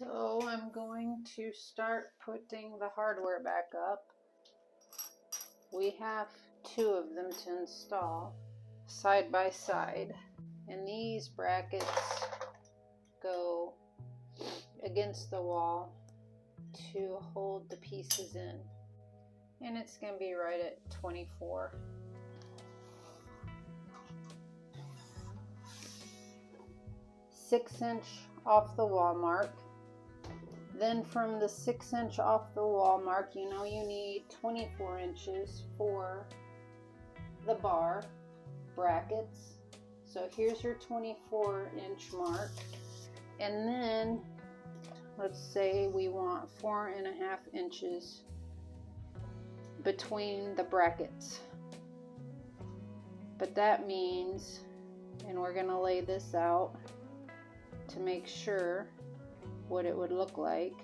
So I'm going to start putting the hardware back up. We have two of them to install side by side, and these brackets go against the wall to hold the pieces in, and it's going to be right at 24. Six-inch off the wall mark. Then from the 6-inch off the wall mark, you know you need 24 inches for the bar brackets. So here's your 24-inch mark. And then let's say we want 4.5 inches between the brackets. But that means, and we're going to lay this out to make sure what it would look like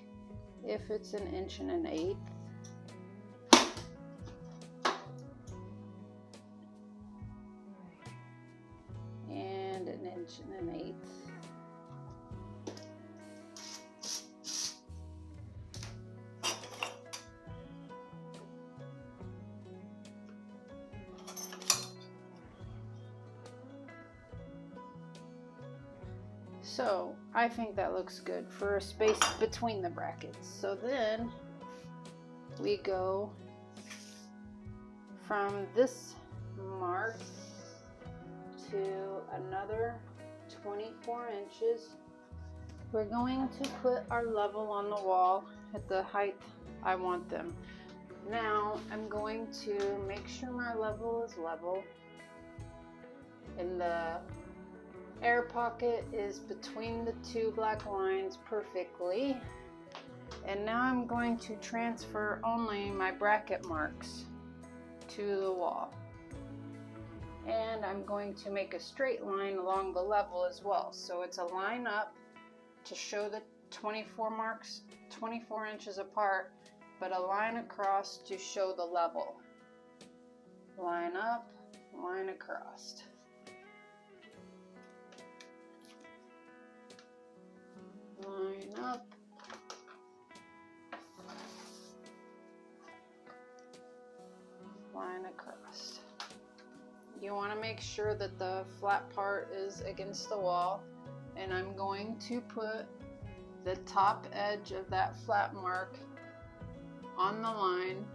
if it's 1 1/8 inches. And 1 1/8 inches. So I think that looks good for a space between the brackets. So then we go from this mark to another 24 inches. We're going to put our level on the wall at the height I want them. Now I'm going to make sure my level is level, and the air pocket is between the two black lines perfectly. And now I'm going to transfer only my bracket marks to the wall. And I'm going to make a straight line along the level as well. So it's a line up to show the 24 marks 24 inches apart, but a line across to show the level. Line up, line across. Line up, line across. You want to make sure that the flat part is against the wall, and I'm going to put the top edge of that flat mark on the line.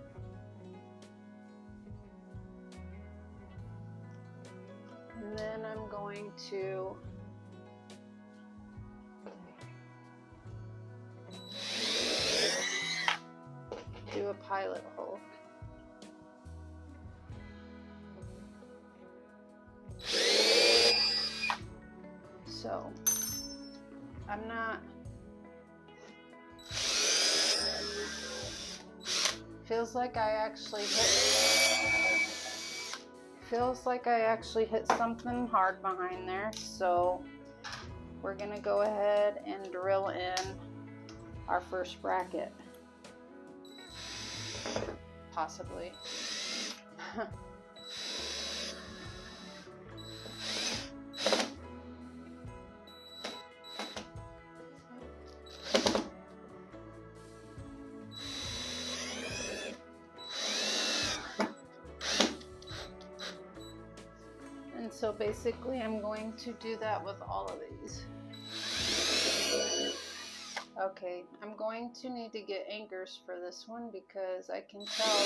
And then I'm going to do a pilot hole. So I'm not, feels like I actually hit something hard behind there. So we're gonna go ahead and drill in our first bracket. Possibly. And so basically I'm going to do that with all of these. Okay, I'm going to need to get anchors for this one because I can tell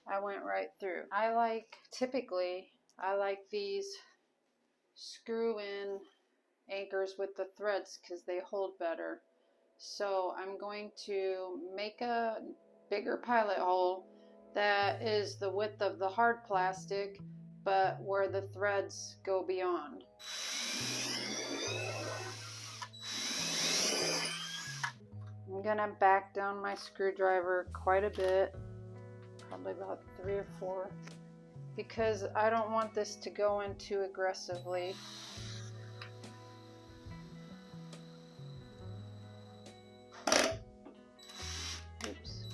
I went right through. Typically I like these screw-in anchors with the threads because they hold better. So I'm going to make a bigger pilot hole that is the width of the hard plastic, but where the threads go beyond. I'm gonna back down my screwdriver quite a bit, probably about 3 or 4, because I don't want this to go in too aggressively. Oops.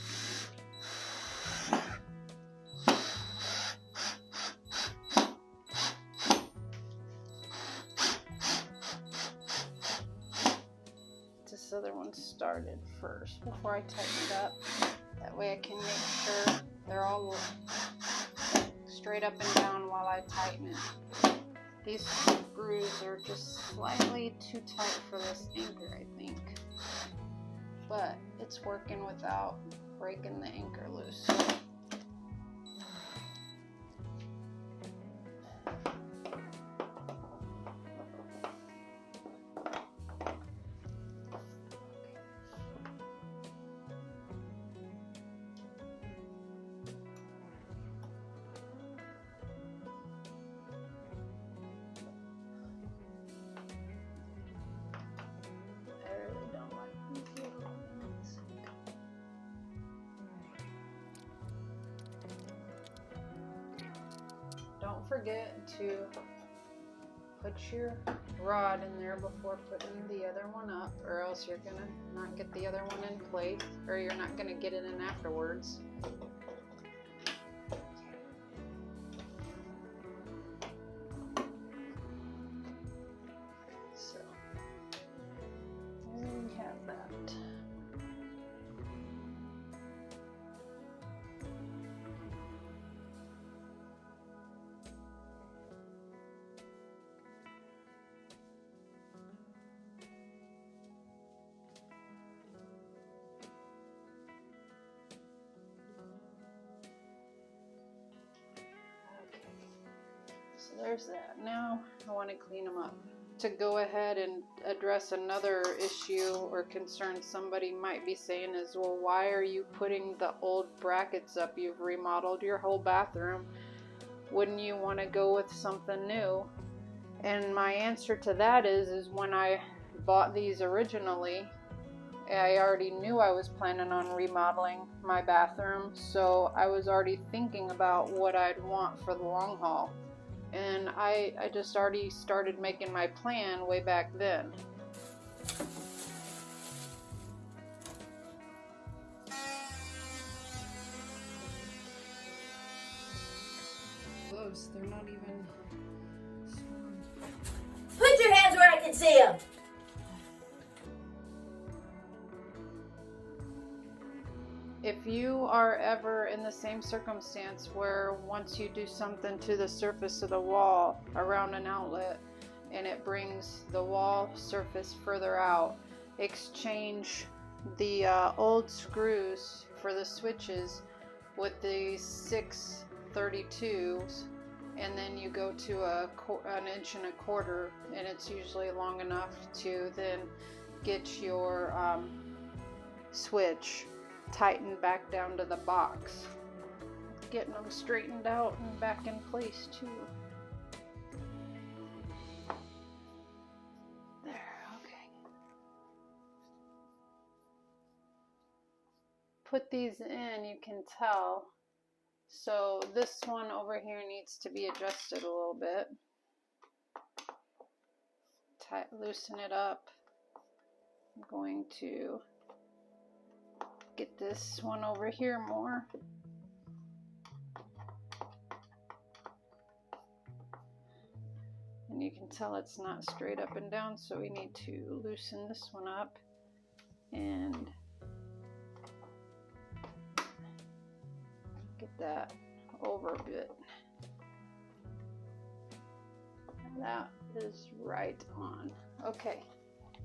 this other one started first before I tighten it up. That way I can make sure they're all straight up and down while I tighten it. These screws are just slightly too tight for this anchor, I think. But it's working without breaking the anchor loose. Don't forget to put your rod in there before putting the other one up, or else you're gonna not get the other one in place, or you're not gonna get it in afterwards. So there we have that. So there's that. Now I want to clean them up. To go ahead and address another issue or concern somebody might be saying is, well, why are you putting the old brackets up? You've remodeled your whole bathroom. Wouldn't you want to go with something new? And my answer to that is when I bought these originally, I already knew I was planning on remodeling my bathroom, so I was already thinking about what I'd want for the long haul. And I just already started making my plan way back then. Close, they're not even strong. Put your hands where I can see them. If you are ever in the same circumstance where once you do something to the surface of the wall around an outlet and it brings the wall surface further out, exchange the old screws for the switches with these 632s, and then you go to an 1.25 inches, and it's usually long enough to then get your switch tightened back down to the box. Getting them straightened out and back in place too. There, okay. Put these in, you can tell. So this one over here needs to be adjusted a little bit. Loosen it up. I'm going to get this one over here more. And you can tell it's not straight up and down, so we need to loosen this one up and get that over a bit. And that is right on. Okay,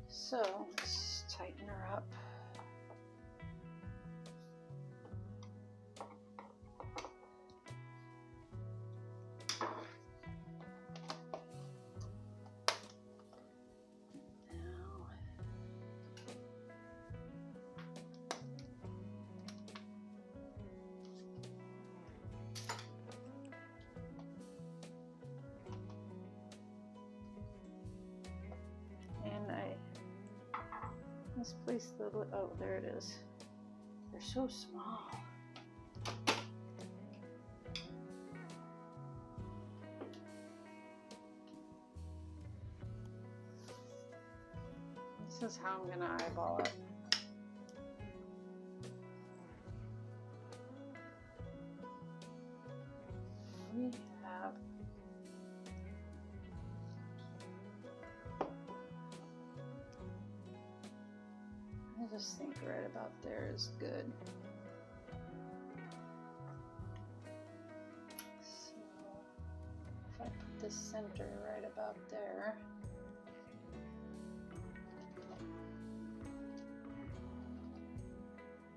so let's tighten her up. Misplaced the, oh, there it is. They're so small. This is how I'm gonna eyeball it. We have I just think right about there is good. So if I put the center right about there.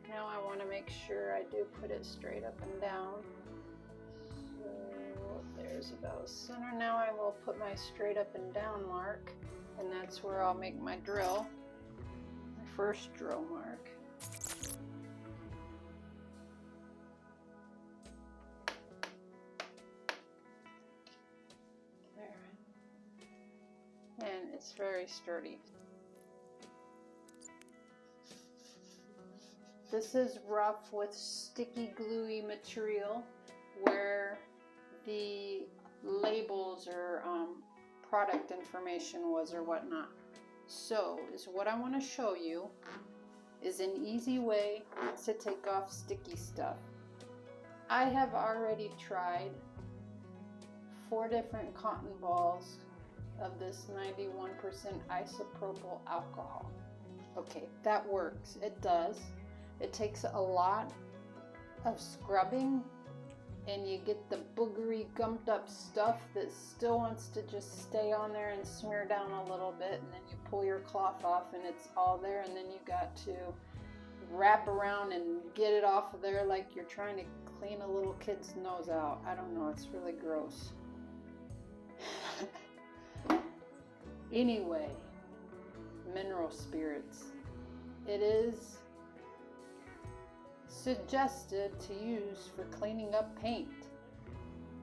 Now I want to make sure I do put it straight up and down. So there's about center. Now I will put my straight up and down mark, and that's where I'll make my drill, my first drill mark. There. And it's very sturdy. This is rough with sticky gluey material where the labels or product information was or whatnot. So is what I want to show you is an easy way to take off sticky stuff. I have already tried 4 different cotton balls of this 91% isopropyl alcohol. Okay, that works. It does. It takes a lot of scrubbing, and you get the boogery, gumped up stuff that still wants to just stay on there and smear down a little bit, and then you pull your cloth off and it's all there, and then you got to wrap around and get it off of there like you're trying to clean a little kid's nose out. I don't know, it's really gross. Anyway, mineral spirits. It is suggested to use for cleaning up paint.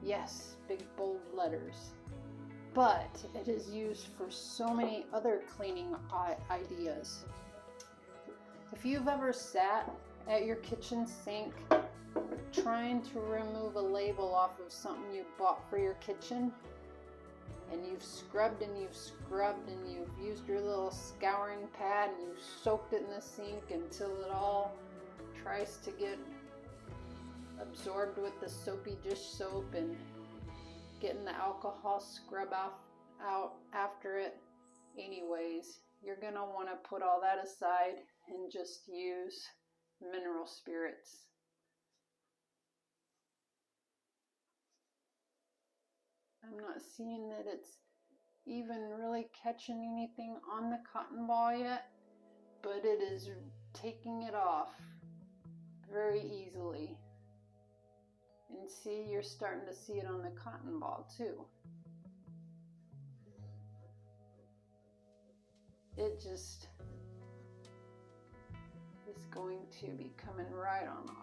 Yes, big bold letters. But it is used for so many other cleaning ideas. If you've ever sat at your kitchen sink trying to remove a label off of something you bought for your kitchen, and you've scrubbed and you've scrubbed and you've used your little scouring pad and you've soaked it in the sink until it all tries to get absorbed with the soapy dish soap and getting the alcohol scrub out after it. Anyways, you're gonna want to put all that aside and just use mineral spirits. I'm not seeing that it's even really catching anything on the cotton ball yet, but it is taking it off very easily. And see, you're starting to see it on the cotton ball too. It just is going to be coming right on off.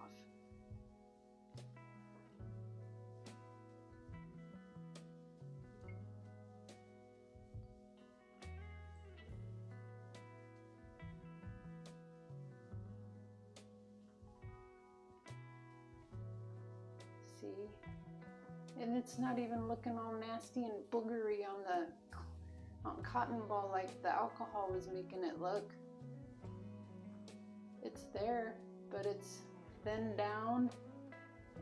See? And it's not even looking all nasty and boogery on cotton ball like the alcohol was making it look. It's there, but it's thinned down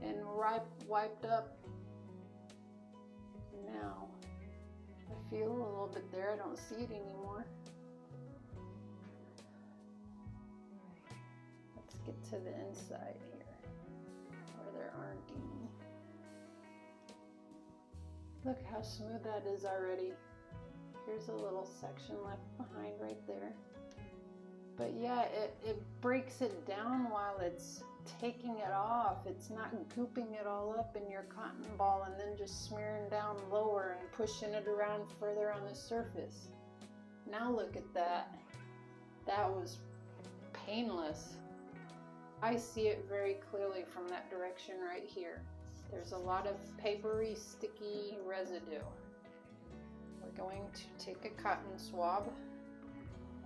and wiped up. Now, I feel a little bit there. I don't see it anymore. Let's get to the inside here, where there aren't any. Look how smooth that is already. Here's a little section left behind right there. But yeah, it breaks it down while it's taking it off. It's not gooping it all up in your cotton ball and then just smearing down lower and pushing it around further on the surface. Now look at that. That was painless. I see it very clearly from that direction right here. There's a lot of papery, sticky residue. We're going to take a cotton swab.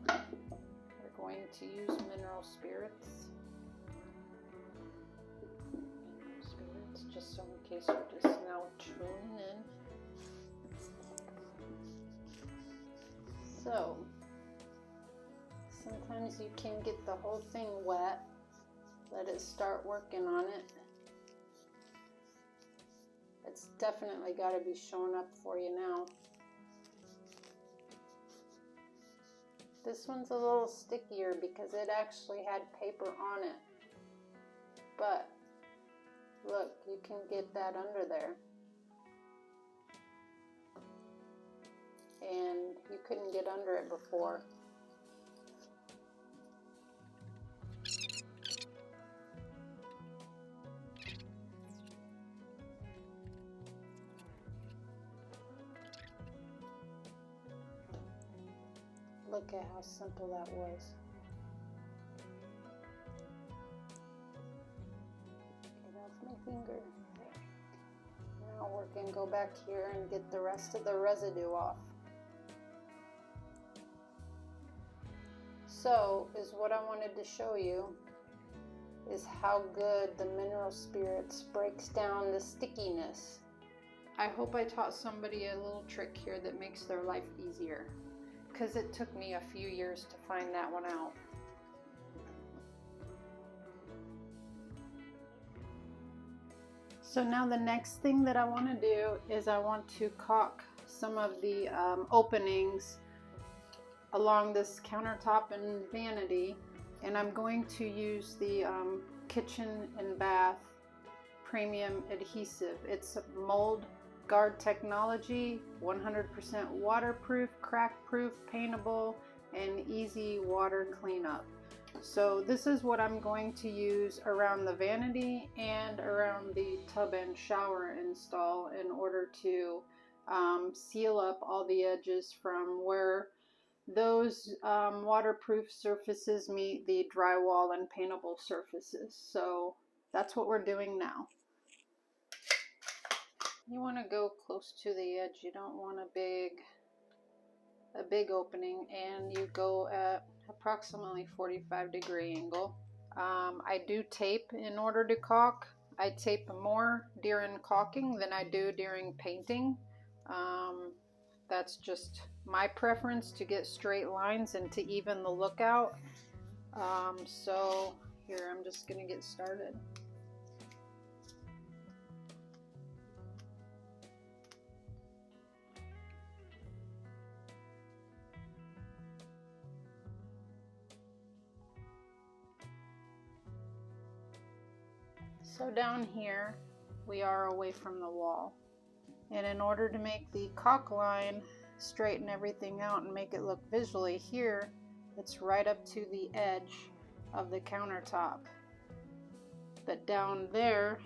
We're going to use mineral spirits. Mineral spirits, just so in case you're just now tuning in. So, sometimes you can get the whole thing wet. Let it start working on it. It's definitely got to be showing up for you now. This one's a little stickier because it actually had paper on it. But look, you can get that under there. And you couldn't get under it before. Look at how simple that was. Get off my finger. Now we can go back here and get the rest of the residue off. So, is what I wanted to show you is how good the mineral spirits breaks down the stickiness. I hope I taught somebody a little trick here that makes their life easier, because it took me a few years to find that one out. So now the next thing that I want to do is I want to caulk some of the openings along this countertop and vanity, and I'm going to use the kitchen and bath premium adhesive. It's mold guard technology, 100% waterproof, crack proof, paintable, and easy water cleanup. So this is what I'm going to use around the vanity and around the tub and shower install in order to seal up all the edges from where those waterproof surfaces meet the drywall and paintable surfaces. So that's what we're doing now. You want to go close to the edge. You don't want a big opening, and you go at approximately 45-degree angle. I do tape in order to caulk. I tape more during caulking than I do during painting. That's just my preference to get straight lines and to even the look out. So here, I'm just gonna get started. So down here, we are away from the wall. And in order to make the caulk line, straighten everything out and make it look visually here, it's right up to the edge of the countertop. But down there,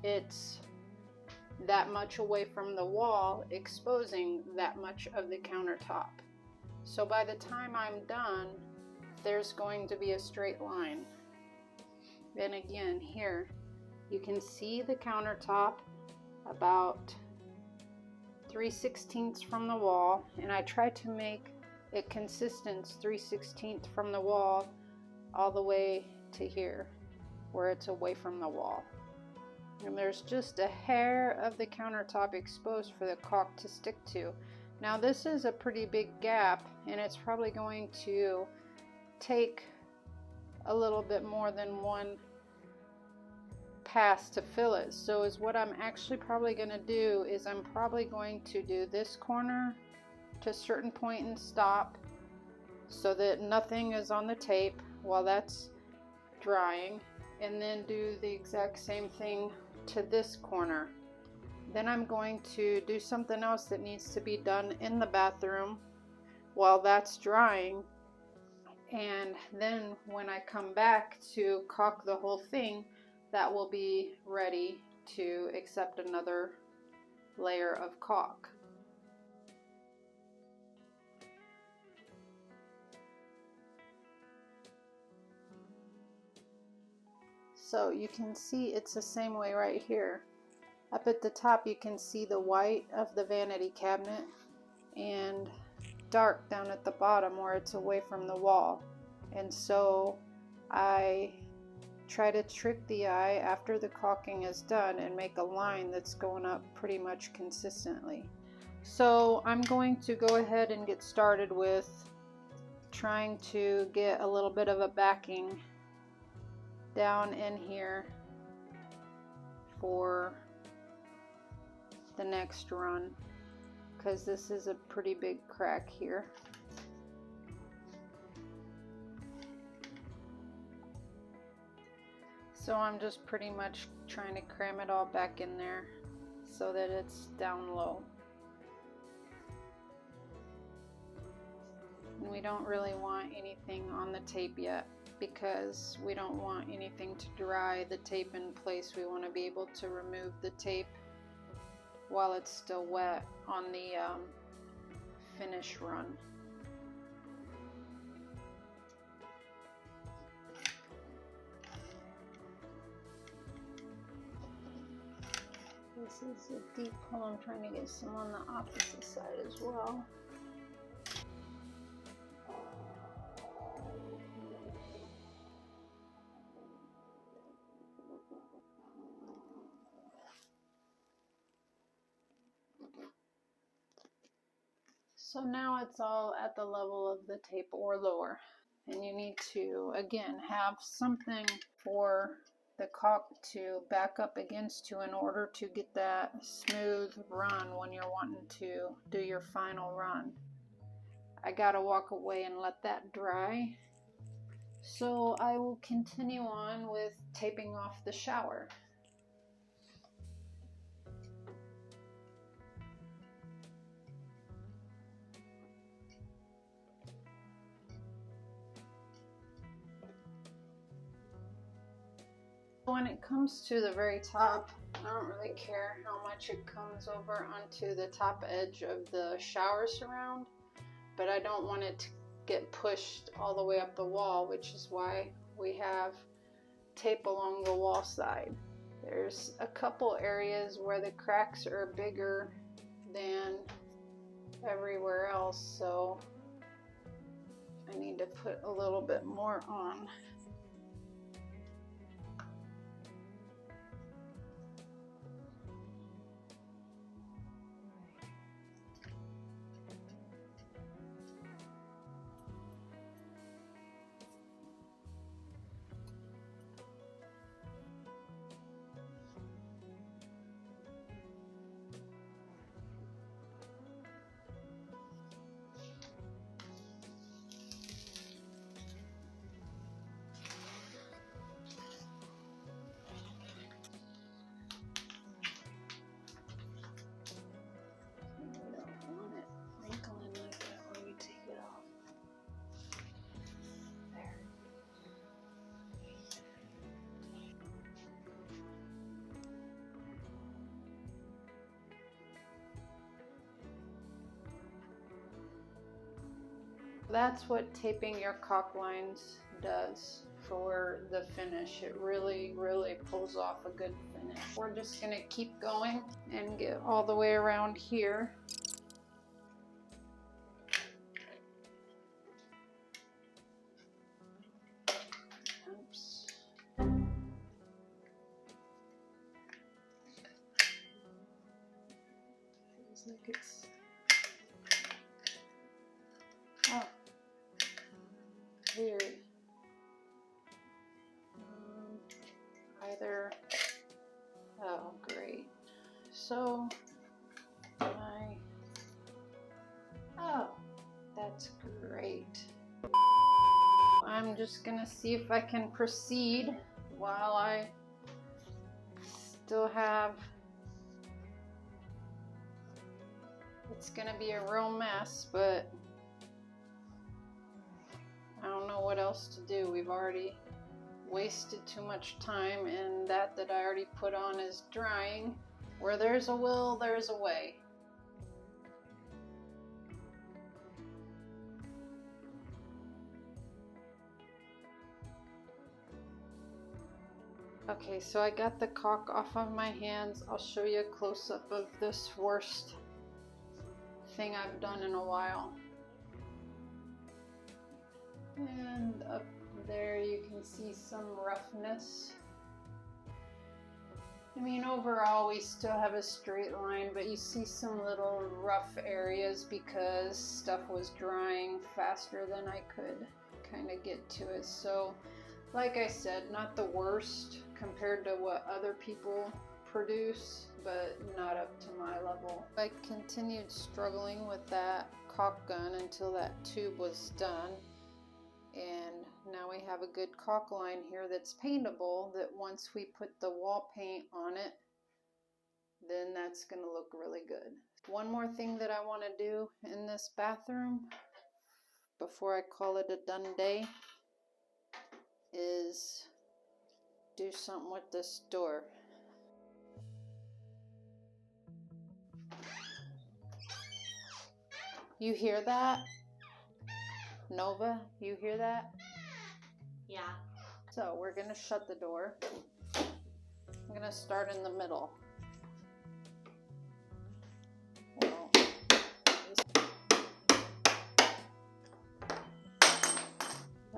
it's that much away from the wall, exposing that much of the countertop. So by the time I'm done, there's going to be a straight line. And again, here, you can see the countertop about 3/16 from the wall, and I try to make it consistent 3/16 from the wall all the way to here, where it's away from the wall. And there's just a hair of the countertop exposed for the caulk to stick to. Now this is a pretty big gap, and it's probably going to take a little bit more than one pass to fill it. So is what I'm actually probably going to do is I'm probably going to do this corner to a certain point and stop so that nothing is on the tape while that's drying, and then do the exact same thing to this corner. Then I'm going to do something else that needs to be done in the bathroom while that's drying, and then when I come back to caulk the whole thing, that will be ready to accept another layer of caulk. So you can see it's the same way right here. Up at the top you can see the white of the vanity cabinet and dark down at the bottom where it's away from the wall. And so I try to trick the eye after the caulking is done and make a line that's going up pretty much consistently. So I'm going to go ahead and get started with trying to get a little bit of a backing down in here for the next run. because this is a pretty big crack here. So I'm just pretty much trying to cram it all back in there so that it's down low. And we don't really want anything on the tape yet because we don't want anything to dry the tape in place. We want to be able to remove the tape while it's still wet on the finish run. This is a deep hole. I'm trying to get some on the opposite side as well. So now it's all at the level of the tape or lower. And you need to, again, have something for the caulk to back up against in order to get that smooth run when you're wanting to do your final run. I gotta walk away and let that dry. So I will continue on with taping off the shower. When it comes to the very top, I don't really care how much it comes over onto the top edge of the shower surround, but I don't want it to get pushed all the way up the wall, which is why we have tape along the wall side. There's a couple areas where the cracks are bigger than everywhere else, so I need to put a little bit more on. That's what taping your caulk lines does for the finish. It really pulls off a good finish. We're just gonna keep going and get all the way around here. Oops. Feels like it's weird. Either. Oh, great. So, oh, that's great. I'm just gonna see if I can proceed while I still have. It's gonna be a real mess, but I don't know what else to do. We've already wasted too much time, and that I already put on is drying. Where there's a will, there's a way. Okay, so I got the caulk off of my hands. I'll show you a close-up of this worst thing I've done in a while. And up there you can see some roughness. I mean, overall we still have a straight line, but you see some little rough areas because stuff was drying faster than I could kind of get to it. So like I said, not the worst compared to what other people produce, but not up to my level. I continued struggling with that caulk gun until that tube was done. And now we have a good caulk line here that's paintable, that once we put the wall paint on it, then that's going to look really good. One more thing that I want to do in this bathroom before I call it a done day is do something with this door. You hear that? Nova, you hear that? Yeah. So we're going to shut the door. I'm going to start in the middle. Well,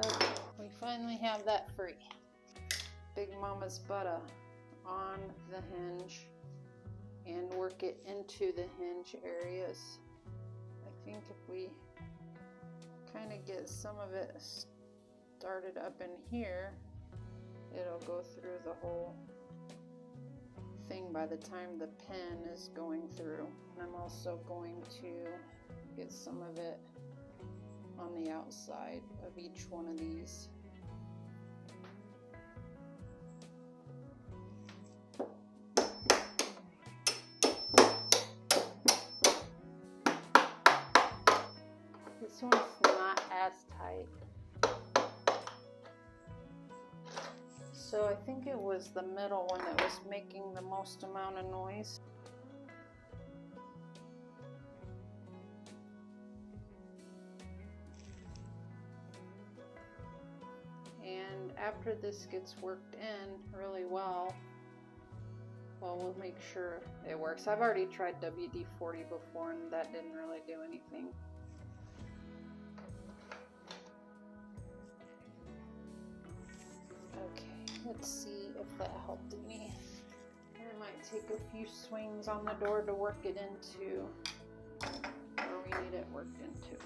okay, we finally have that free. Big Mama's butter on the hinge and work it into the hinge areas. I think if we kind of get some of it started up in here, it'll go through the whole thing by the time the pen is going through. And I'm also going to get some of it on the outside of each one of these. This one's not as tight. So I think it was the middle one that was making the most amount of noise. And after this gets worked in really well, we'll make sure it works. I've already tried WD-40 before and that didn't really do anything. Okay, let's see if that helped any. I might take a few swings on the door to work it into where we need it worked into.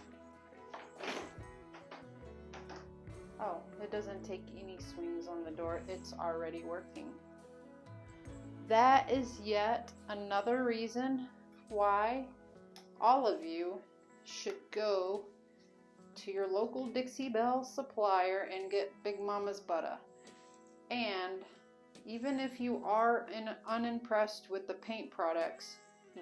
Oh, it doesn't take any swings on the door. It's already working. That is yet another reason why all of you should go to your local Dixie Belle supplier and get Big Mama's butter. And even if you are unimpressed with the paint products,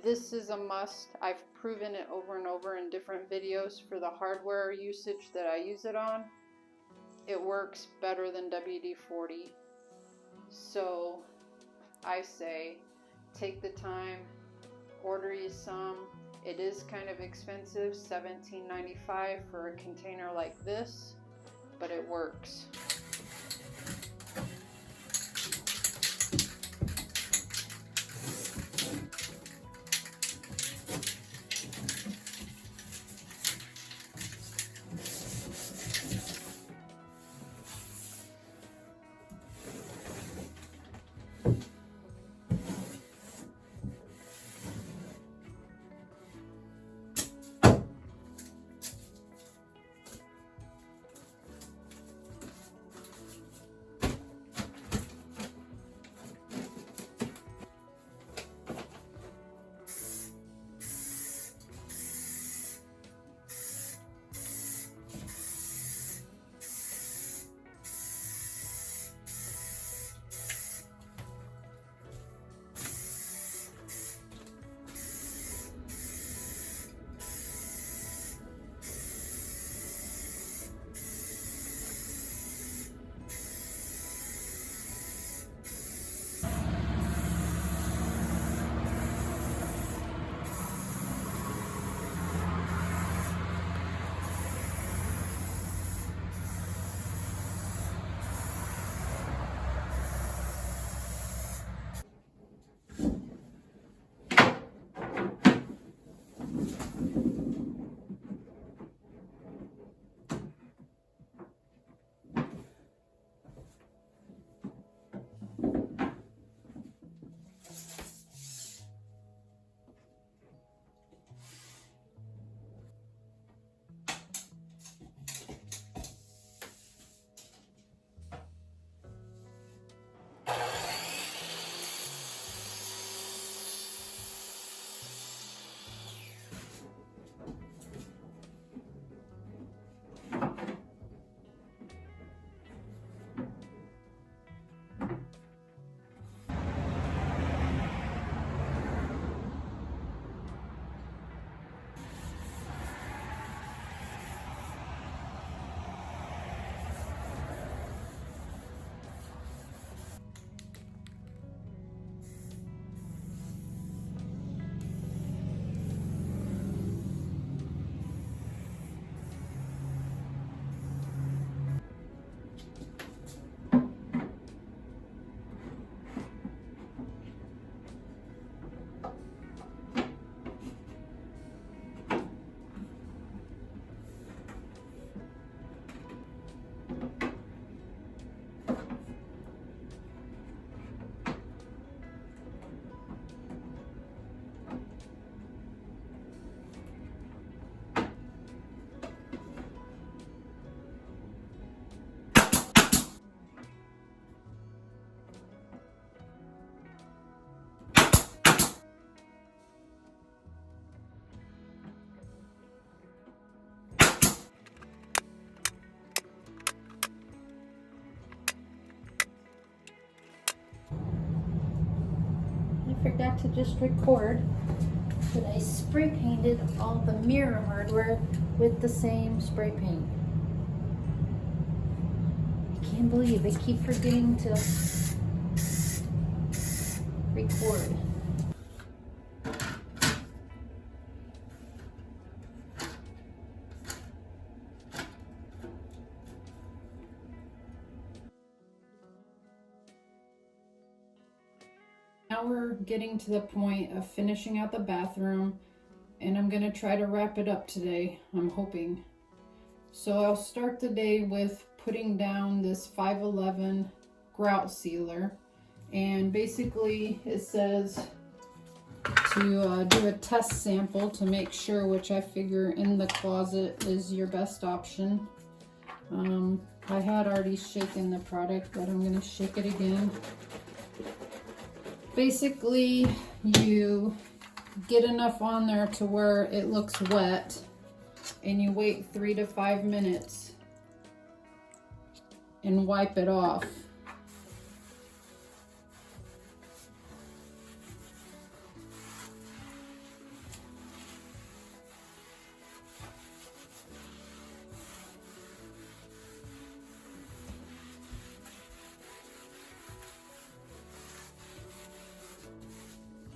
this is a must. I've proven it over and over in different videos for the hardware usage that I use it on. It works better than WD-40. So I say take the time, order you some. It is kind of expensive, $17.95 for a container like this, but it works. forgot to just record that I spray painted all the mirror hardware with the same spray paint. I can't believe I keep forgetting to record. Now we're getting to the point of finishing out the bathroom, and I'm gonna try to wrap it up today, I'm hoping. So I'll start the day with putting down this 511 Grout Sealer, and basically it says to do a test sample to make sure, which I figure in the closet is your best option. I had already shaken the product, but I'm gonna shake it again. Basically, you get enough on there to where it looks wet, and you wait 3 to 5 minutes and wipe it off.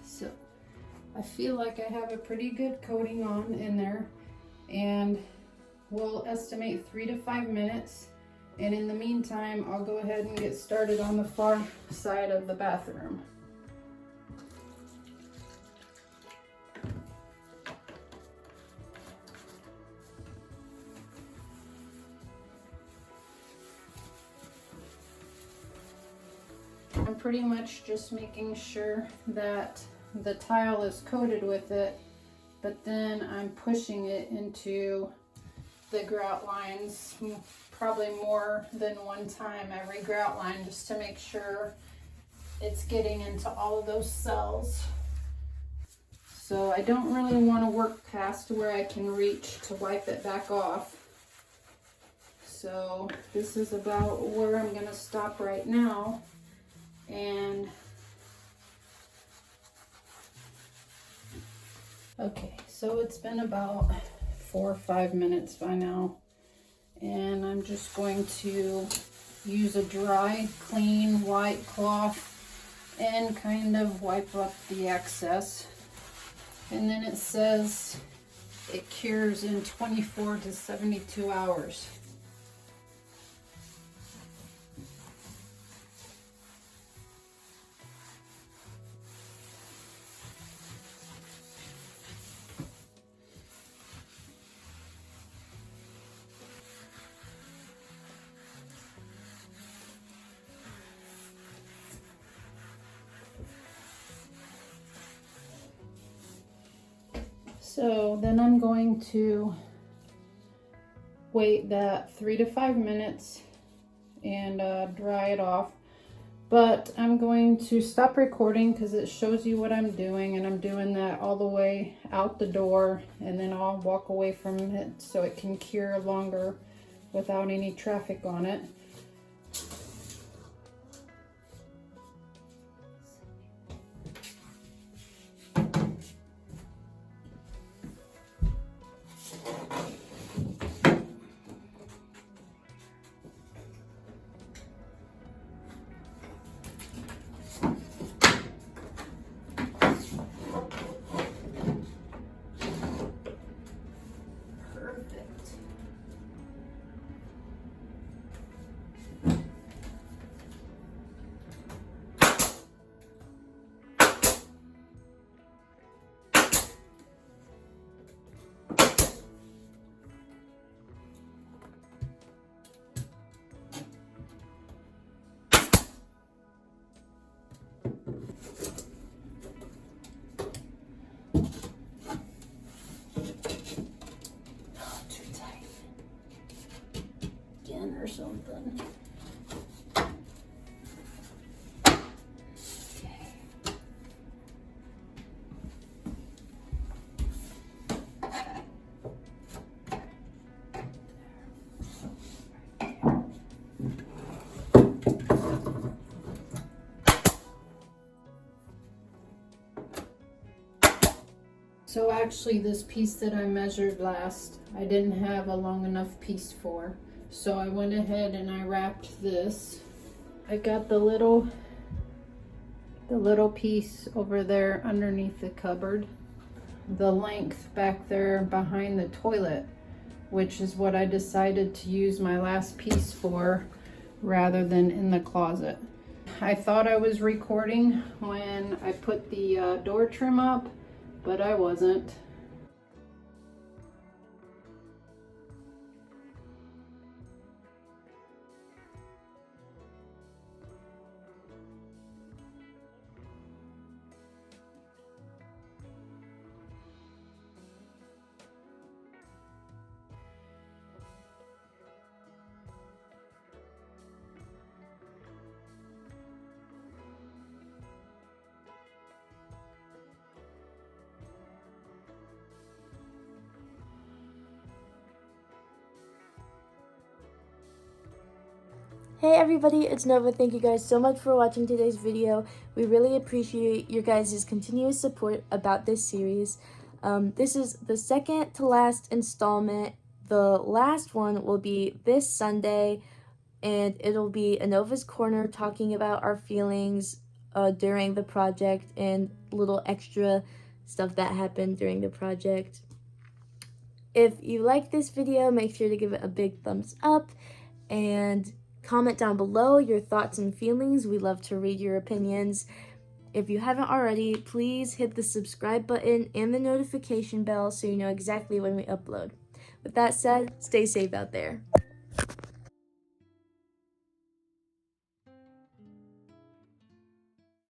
So I feel like I have a pretty good coating on in there, and we'll estimate 3 to 5 minutes. And in the meantime, I'll go ahead and get started on the far side of the bathroom. I'm pretty much just making sure that the tile is coated with it, but then I'm pushing it into the grout lines, probably more than one time every grout line, just to make sure it's getting into all of those cells. So I don't really want to work past where I can reach to wipe it back off. So this is about where I'm going to stop right now. And okay, so it's been about 4 or 5 minutes by now, and I'm just going to use a dry, clean, white cloth and kind of wipe up the excess. And then it says it cures in 24 to 72 hours. So then I'm going to wait that 3 to 5 minutes and dry it off. But I'm going to stop recording because it shows you what I'm doing, and I'm doing that all the way out the door, and then I'll walk away from it so it can cure longer without any traffic on it. Or something. actually this piece that I measured last. I didn't have a long enough piece for. So I went ahead and I wrapped this. I got the little piece over there underneath the cupboard. The length back there behind the toilet, which is what I decided to use my last piece for rather than in the closet. I thought I was recording when I put the door trim up, but I wasn't. Hey everybody, it's Nova. Thank you guys so much for watching today's video. We really appreciate your guys' continuous support about this series. This is the second to last installment. The last one will be this Sunday, and it'll be Anova's Corner, talking about our feelings during the project and little extra stuff that happened during the project. If you like this video, make sure to give it a big thumbs up and comment down below your thoughts and feelings. We love to read your opinions. If you haven't already, please hit the subscribe button and the notification bell so you know exactly when we upload. With that said, stay safe out there.